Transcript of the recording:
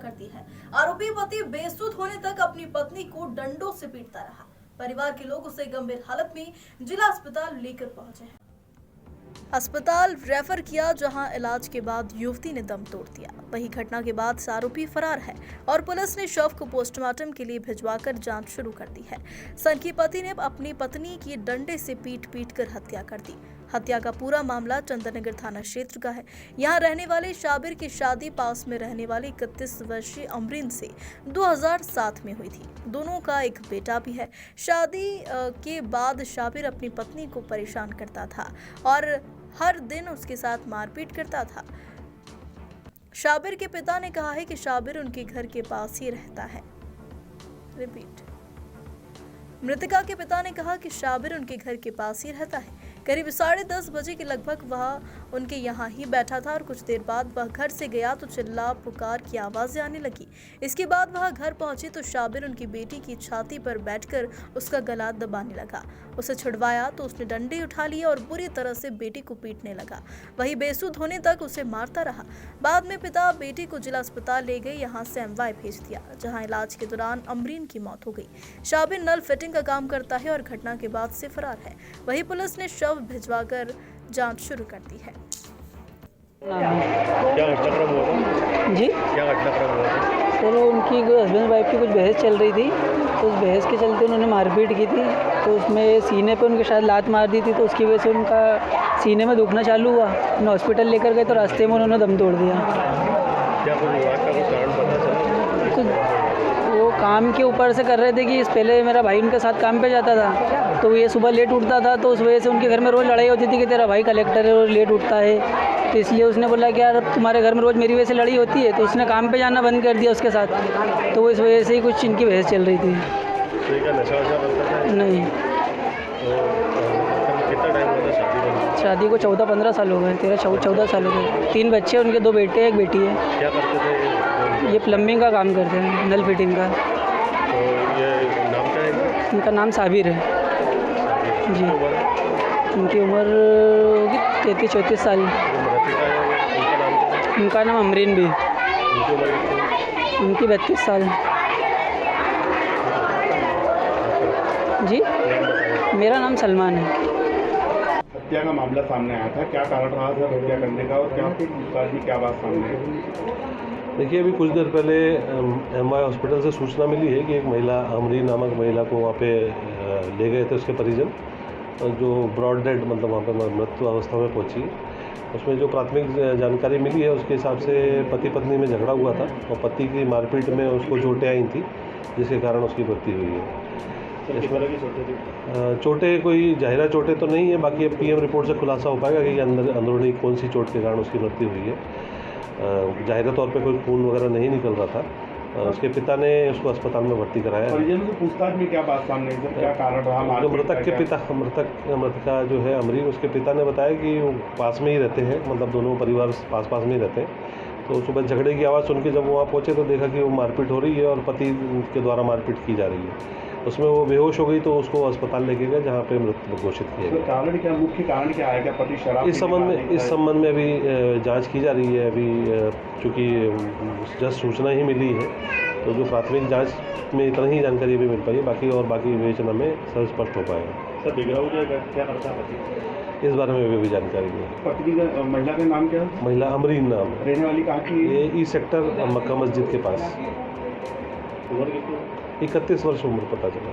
करती है। आरोपी पति बेसुध होने तक अपनी पत्नी को डंडों से पीटता रहा। परिवार के लोग उसे गंभीर हालत में जिला अस्पताल लेकर पहुंचे हैं। अस्पताल रेफर किया, जहां इलाज के बाद युवती ने दम तोड़ दिया। वहीं घटना के बाद आरोपी फरार है और पुलिस ने शव को पोस्टमार्टम के लिए भिजवाकर जांच शुरू कर दी है। सनकी पति ने अपनी पत्नी की डंडे से पीट कर हत्या कर दी। हत्या का पूरा मामला चंदननगर थाना क्षेत्र का है। यहां रहने वाले शाबिर की शादी पास में रहने वाली 31 वर्षीय अमरीन से 2007 में हुई थी। दोनों का एक बेटा भी है। शादी के बाद शाबिर अपनी पत्नी को परेशान करता था और हर दिन उसके साथ मारपीट करता था। शाबिर के पिता ने कहा है कि शाबिर उनके घर के पास ही रहता है। मृतका के पिता ने कहा कि शाबिर उनके घर के पास ही रहता है। करीब 10:30 बजे के लगभग वह उनके यहाँ ही बैठा था और कुछ देर बाद वह घर से गया तो चिल्ला पुकार की आवाजें आने लगी। इसके बाद वह घर पहुंची तो शाबिर उनकी बेटी की छाती पर बैठकर उसका गला दबाने लगा। उसे छुड़वाया तो उसने डंडे उठा लिए और बुरी तरह से बेटी को पीटने लगा। वही बेसुध होने तक उसे मारता रहा। बाद में पिता बेटी को जिला अस्पताल ले गए। यहाँ से एमवाई भेज दिया, जहाँ इलाज के दौरान अमरीन की मौत हो गई। शाबिर नल फिटिंग का काम करता है और घटना के बाद से फरार है। वही पुलिस ने शव भिजवाकर जांच शुरू कर दी है। क्या घटनाक्रम हुआ था? जी, क्या घटनाक्रम हुआ था? सर उनकी हस्बैंड वाइफ की कुछ बहस चल रही थी, तो उस बहस के चलते उन्होंने मारपीट की थी। तो उसमें सीने पे उनके शायद लात मार दी थी, तो उसकी वजह से उनका सीने में दुखना चालू हुआ। उन्हें हॉस्पिटल लेकर गए तो रास्ते में उन्होंने दम तोड़ दिया। क्या कुछ विवाद का कुछ कारण पता चला? तो वो काम के ऊपर से कर रहे थे कि इस पहले मेरा भाई उनके साथ काम पे जाता था, तो ये सुबह लेट उठता था, तो उस वजह से उनके घर में रोज़ लड़ाई होती थी कि तेरा भाई कलेक्टर है और लेट उठता है। तो इसलिए उसने बोला कि यार अब तुम्हारे घर में रोज़ मेरी वजह से लड़ाई होती है, तो उसने काम पे जाना बंद कर दिया उसके साथ। तो इस वजह से ही कुछ इनकी बहस चल रही थी। तो ये क्या नशा वशा करता था? नहीं, तो कितना टाइम हुआ था शादी में? शादी को 14-15 साल हो गए, 13-14 साल हो गए। 3 बच्चे, उनके 2 बेटे एक बेटी है। क्या करते थे ये प्लम्बिंग का काम करते हैं, नल फिटिंग का। तो ये नाम क्या है? उनका नाम साबिर है जी। उनकी उम्र होगी 33-34 साल। मृतका है उनका नाम क्या है? उनका नाम अमरीन भी। उनकी उम्र कितनी है? उनकी 32 साल। जी, नाम बताइए। मेरा नाम सलमान है। हत्या का मामला सामने आया था, क्या कारण रहा था हत्या करने का और क्या पूछताछ की, क्या बात सामने आई? देखिए, अभी कुछ देर पहले एमवाई हॉस्पिटल से सूचना मिली है कि एक महिला अमरीन नामक महिला को वहाँ पे ले गए थे उसके परिजन, जो ब्रॉड डेड मतलब वहाँ पे मृत्यु अवस्था में पहुँची। उसमें जो प्राथमिक जानकारी मिली है उसके हिसाब से पति पत्नी में झगड़ा हुआ था और पति की मारपीट में उसको चोटें आई थी, जिसके कारण उसकी मृत्यु हुई है। इसमें चोटें कोई जाहिरा चोटें तो नहीं है, बाकी अब पीएम रिपोर्ट से खुलासा हो पाएगा कि अंदरूनी कौन सी चोट के कारण उसकी मृत्यु हुई है। जाहिर तौर पे कोई खून वगैरह नहीं निकल रहा था। उसके पिता ने उसको अस्पताल में भर्ती कराया। परिजन की पूछताछ में क्या बात सामने आई, क्या कारण रहा? जो मृतका जो है अमरीन, उसके पिता ने बताया कि वो पास में ही रहते हैं, मतलब दोनों परिवार पास में ही रहते हैं। तो सुबह झगड़े की आवाज़ सुन के जब वो वहाँ पहुँचे तो देखा कि वो मारपीट हो रही है और पति के द्वारा मारपीट की जा रही है। उसमें वो बेहोश हो गई तो उसको अस्पताल लेके गए, जहाँ पे मृत घोषित किया गया। कारण क्या, मुख्य कारण क्या है? क्या पति शराब? इस संबंध में अभी जांच की जा रही है। अभी चूँकि जस्ट सूचना ही मिली है, तो जो प्राथमिक जांच में इतना ही जानकारी अभी मिल पाई है, बाकी विवेचना में सब स्पष्ट हो पाएगा। सर बिगड़ा क्या करता है पति? इस बारे में अभी जानकारी नहीं है। पत्नी का, महिला का नाम क्या है? महिला अमरीन नाम है। रहने वाली कहाँ की? ये ई सेक्टर मक्का मस्जिद के पास। उम्र कितनी? 31 वर्ष उम्र पता चला।